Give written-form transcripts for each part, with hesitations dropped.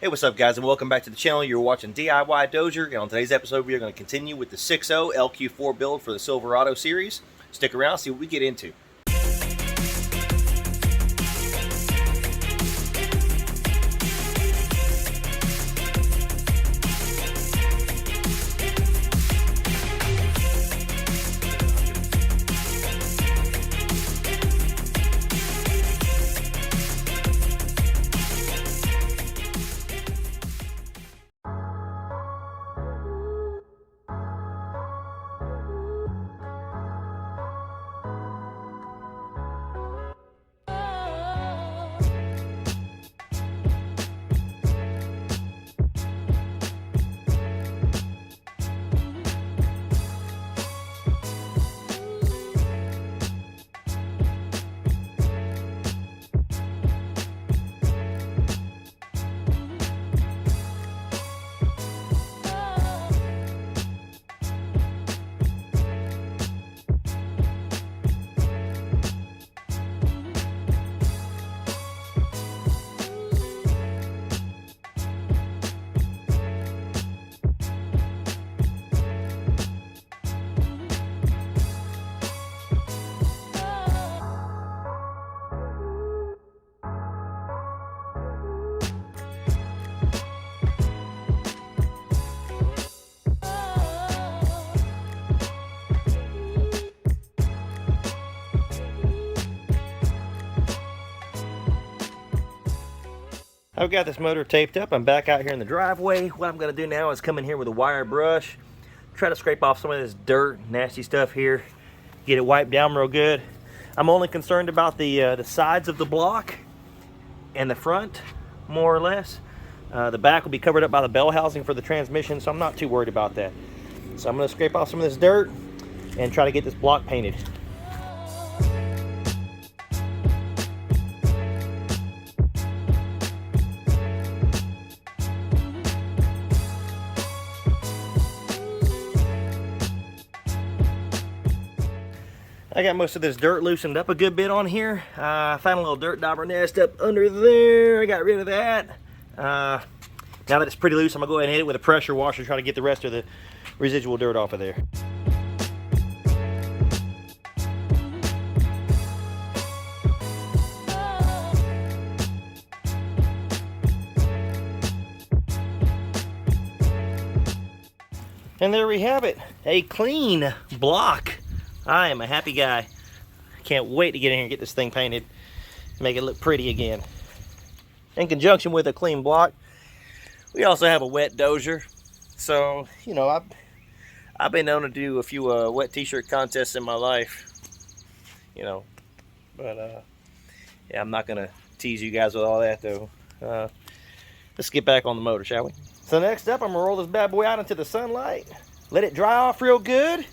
Hey, what's up guys, and welcome back to the channel. You're watching DIY Dozier, and on today's episode we are going to continue with the 6.0 LQ4 build for the Silverado series. Stick around, see what we get into. I've got this motor taped up. I'm back out here in the driveway. What I'm going to do now is come in here with a wire brush, try to scrape off some of this dirt, nasty stuff here, get it wiped down real good. I'm only concerned about the sides of the block and the front, more or less. The back will be covered up by the bell housing for the transmission, so I'm not too worried about that. So I'm going to scrape off some of this dirt and try to get this block painted. I got most of this dirt loosened up a good bit on here. I found a little dirt dauber nest up under there. I got rid of that. Now that it's pretty loose, I'm gonna go ahead and hit it with a pressure washer, try to get the rest of the residual dirt off of there. And there we have it, a clean block. I am a happy guy. Can't wait to get in here and get this thing painted, make it look pretty again. In conjunction with a clean block, we also have a wet dozier. So, you know, I've been known to do a few wet t-shirt contests in my life, you know, but yeah, I'm not gonna tease you guys with all that though. Let's get back on the motor, shall we? So next up, I'm gonna roll this bad boy out into the sunlight, let it dry off real good,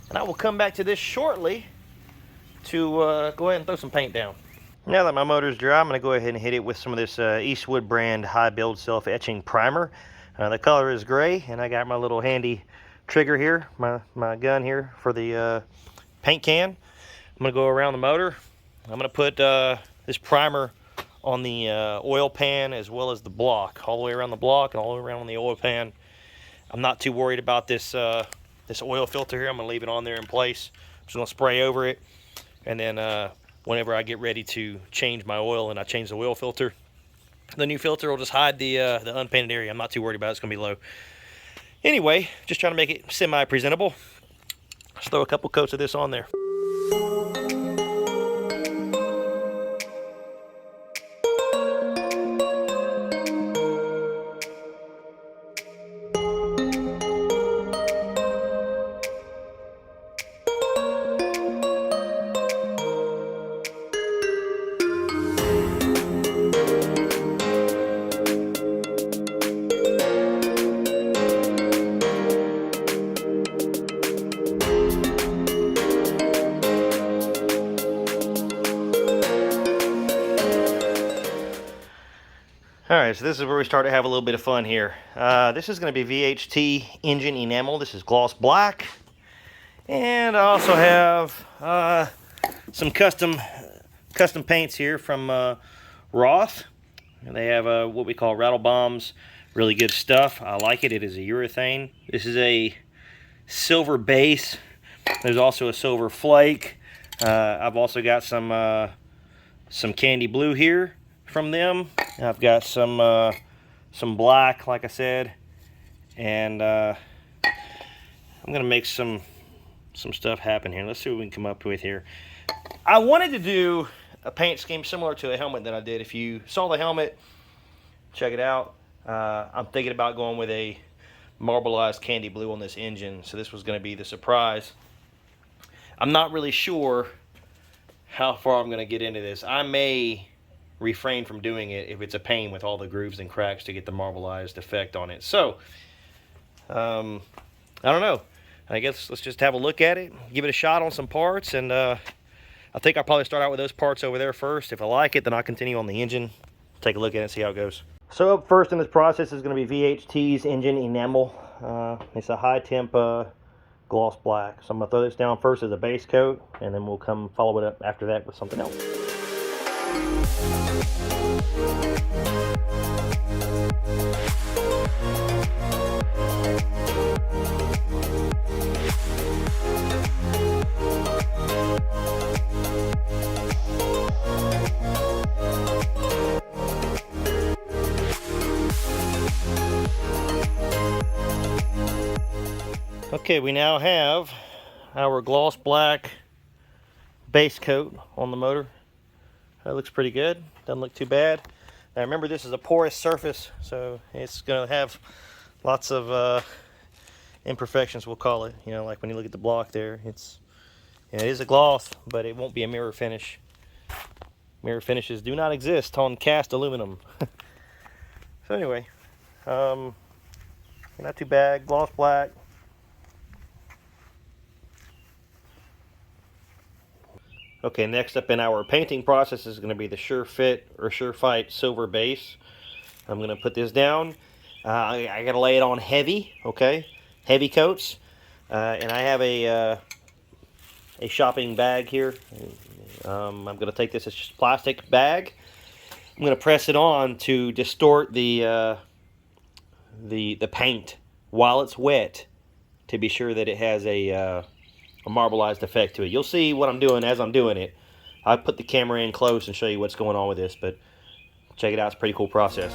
and I will come back to this shortly to go ahead and throw some paint down. Now that my motor's dry, I'm going to go ahead and hit it with some of this Eastwood brand high build self-etching primer. The color is gray, and I got my little handy trigger here, my gun here for the paint can. I'm going to go around the motor. I'm going to put this primer on the oil pan as well as the block, all the way around the block and all the way around the oil pan. I'm not too worried about this this oil filter here. I'm going to leave it on there in place. I'm just going to spray over it, and then whenever I get ready to change my oil and I change the oil filter, the new filter will just hide the unpainted area. I'm not too worried about it. It's going to be low. Anyway, just trying to make it semi-presentable. Let's throw a couple coats of this on there. Alright, so this is where we start to have a little bit of fun here. This is going to be Vht Engine Enamel. This is gloss black. And I also have some custom paints here from Roth. They have what we call rattle bombs. Really good stuff. I like it. It is a urethane. This is a silver base. There's also a silver flake. I've also got some candy blue here from them. I've got some black, like I said, and I'm gonna make some stuff happen here. Let's see what we can come up with here. I wanted to do a paint scheme similar to a helmet that I did. If you saw the helmet, check it out. I'm thinking about going with a marbleized candy blue on this engine, so this was going to be the surprise. I'm not really sure how far I'm going to get into this. I may refrain from doing it if it's a pain with all the grooves and cracks to get the marbleized effect on it. So, I don't know. I guess let's just have a look at it, give it a shot on some parts, and I think I'll probably start out with those parts over there first. If I like it, then I'll continue on the engine, take a look at it and see how it goes. So up first in this process is going to be VHT's Engine Enamel. It's a high temp gloss black. So I'm going to throw this down first as a base coat, and then we'll come follow it up after that with something else. Okay, we now have our gloss black base coat on the motor. That looks pretty good. Doesn't look too bad. Now remember, this is a porous surface, so it's going to have lots of imperfections, we'll call it. You know, like when you look at the block there, it is a gloss, but it won't be a mirror finish. Mirror finishes do not exist on cast aluminum. So anyway, not too bad. Gloss black. Okay, next up in our painting process is going to be the Sure Fit or Sure Fight silver base. I'm going to put this down. I got to lay it on heavy, okay? Heavy coats. And I have a shopping bag here. I'm going to take this as just a plastic bag. I'm going to press it on to distort the paint while it's wet to be sure that it has a marbleized effect to it. You'll see what I'm doing as I'm doing it. I'll put the camera in close and show you what's going on with this, but check it out. It's a pretty cool process.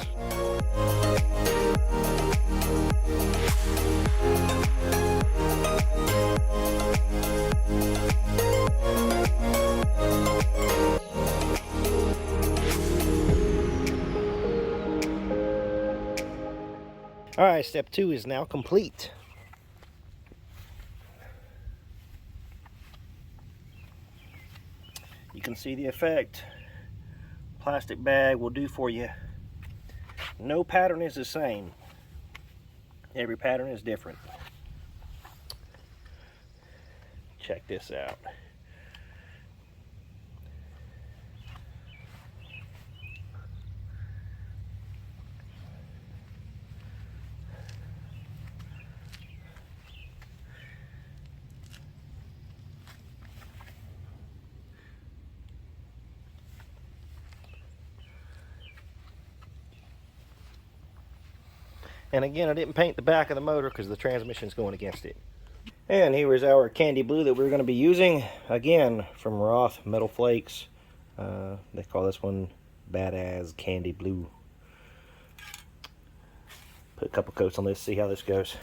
All right, step 2 is now complete. You can see the effect plastic bag will do for you. No pattern is the same. Every pattern is different. Check this out. And again, I didn't paint the back of the motor because the transmission's going against it. And here is our candy blue that we're going to be using. Again, from Roth Metal Flakes. They call this one Badass Candy Blue. Put a couple coats on this, see how this goes.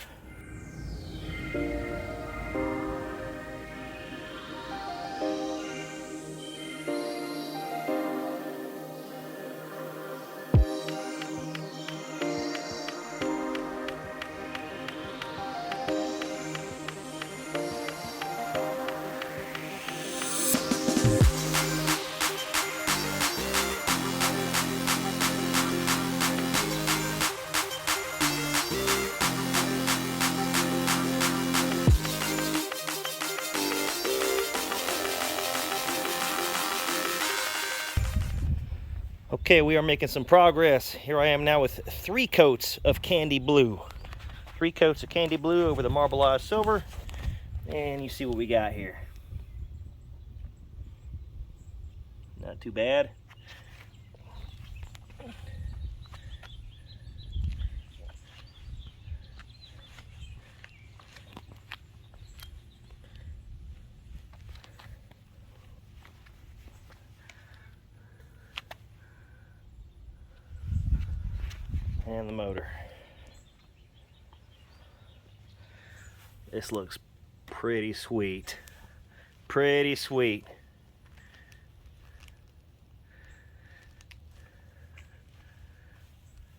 Okay, we are making some progress. Here I am now with 3 coats of candy blue. 3 coats of candy blue over the marbleized silver. And you see what we got here. Not too bad. and the motor. This looks pretty sweet. Pretty sweet.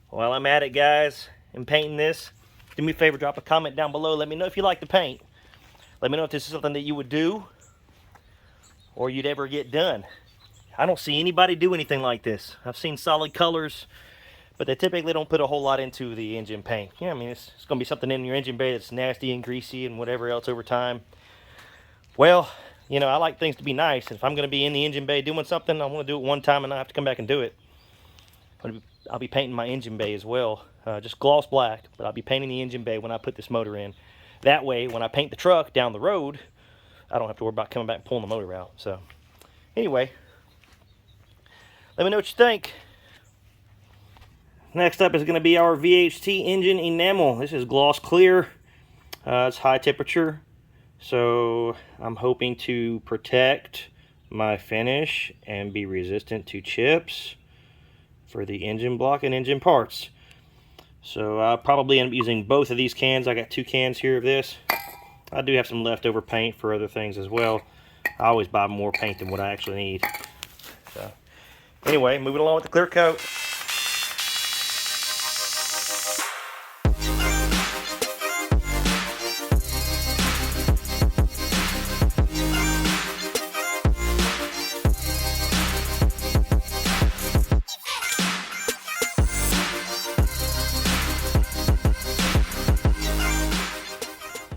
While I'm at it, guys, and painting this, do me a favor, drop a comment down below. Let me know if you like the paint. Let me know if this is something that you would do or you'd ever get done. I don't see anybody do anything like this. I've seen solid colors, but they typically don't put a whole lot into the engine paint. Yeah, I mean, it's going to be something in your engine bay that's nasty and greasy and whatever else over time. Well, you know, I like things to be nice. If I'm going to be in the engine bay doing something, I want to do it one time and not have to come back and do it. I'll be painting my engine bay as well. Just gloss black, but I'll be painting the engine bay when I put this motor in. That way, when I paint the truck down the road, I don't have to worry about coming back and pulling the motor out. So, anyway, let me know what you think. Next up is going to be our Vht Engine Enamel. This is gloss clear. It's high temperature. So, I'm hoping to protect my finish and be resistant to chips for the engine block and engine parts. So I'll probably end up using both of these cans. I got 2 cans here of this. I do have some leftover paint for other things as well. I always buy more paint than what I actually need. So anyway, moving along with the clear coat.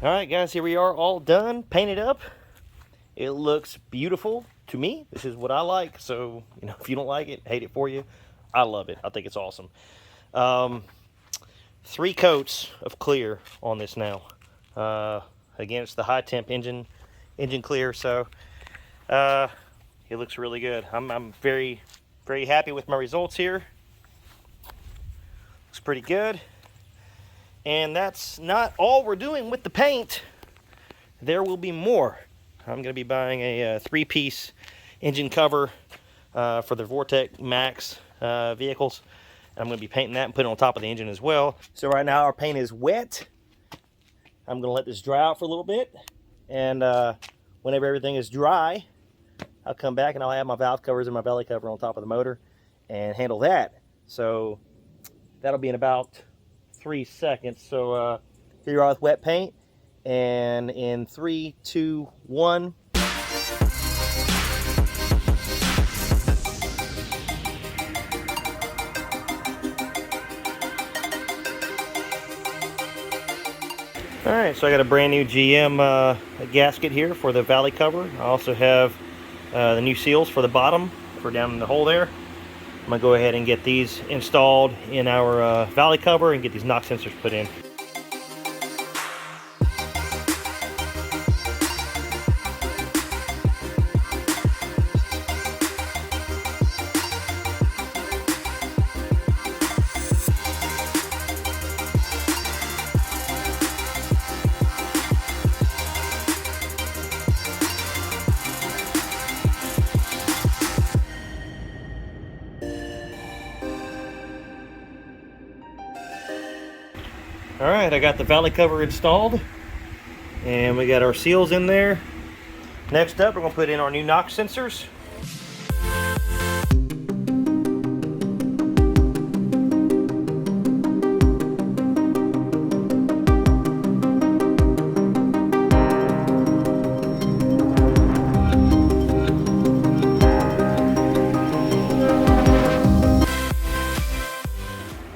Alright guys, here we are all done, painted up. It looks beautiful to me. This is what I like, so you know, if you don't like it, hate it for you. I love it. I think it's awesome. 3 coats of clear on this now. Again, it's the high temp engine clear, so it looks really good. I'm very happy with my results here. Looks pretty good. And that's not all we're doing with the paint. There will be more. I'm going to be buying a 3-piece engine cover for the Vortec Max vehicles. I'm going to be painting that and putting it on top of the engine as well. So right now our paint is wet. I'm going to let this dry out for a little bit. And whenever everything is dry, I'll come back and I'll add my valve covers and my belly cover on top of the motor and handle that. So that'll be in about 3 seconds. So here you are with wet paint, and in 3, 2, 1. Alright, so I got a brand new GM gasket here for the valley cover. I also have the new seals for the bottom for down in the hole there. I'm going to go ahead and get these installed in our valley cover and get these knock sensors put in. Alright, I got the valley cover installed, and we got our seals in there. Next up, we're going to put in our new knock sensors.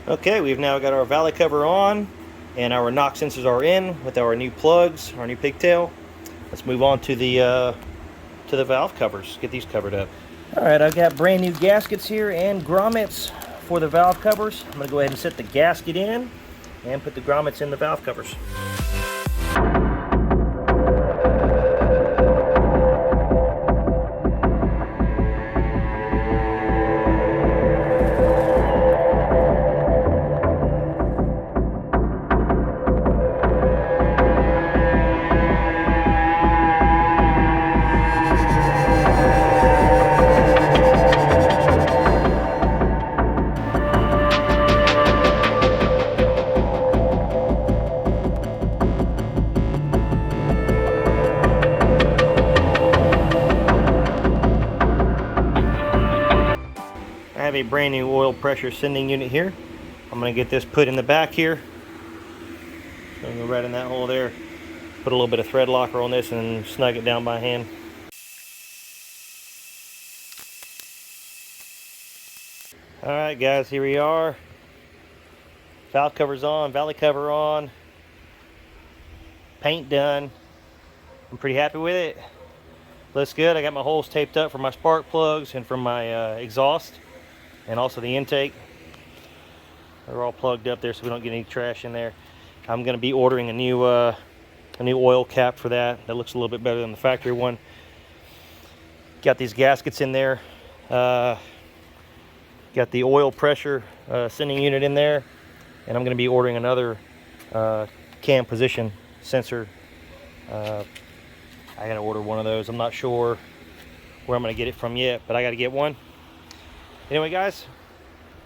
Okay, we've now got our valley cover on, and our knock sensors are in with our new plugs, our new pigtail. Let's move on to the valve covers. Get these covered up. All right, I've got brand new gaskets here and grommets for the valve covers. I'm going to go ahead and set the gasket in and put the grommets in the valve covers. a brand new oil pressure sending unit here. I'm going to get this put in the back here. So I'm going to go right in that hole there. Put a little bit of thread locker on this and snug it down by hand. Alright guys, here we are. Valve cover's on, valley cover on. Paint done. I'm pretty happy with it. Looks good. I got my holes taped up for my spark plugs and for my exhaust and also the intake. They're all plugged up there so we don't get any trash in there. I'm going to be ordering a new oil cap for that. That looks a little bit better than the factory one. Got these gaskets in there. Got the oil pressure sending unit in there, and I'm going to be ordering another cam position sensor. I got to order one of those. I'm not sure where I'm going to get it from yet, but I got to get one. Anyway, guys,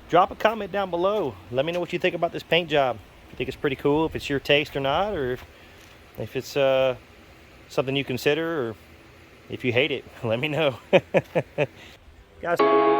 drop a comment down below. Let me know what you think about this paint job. If you think it's pretty cool, if it's your taste or not, or if it's something you consider, or if you hate it, let me know. Guys.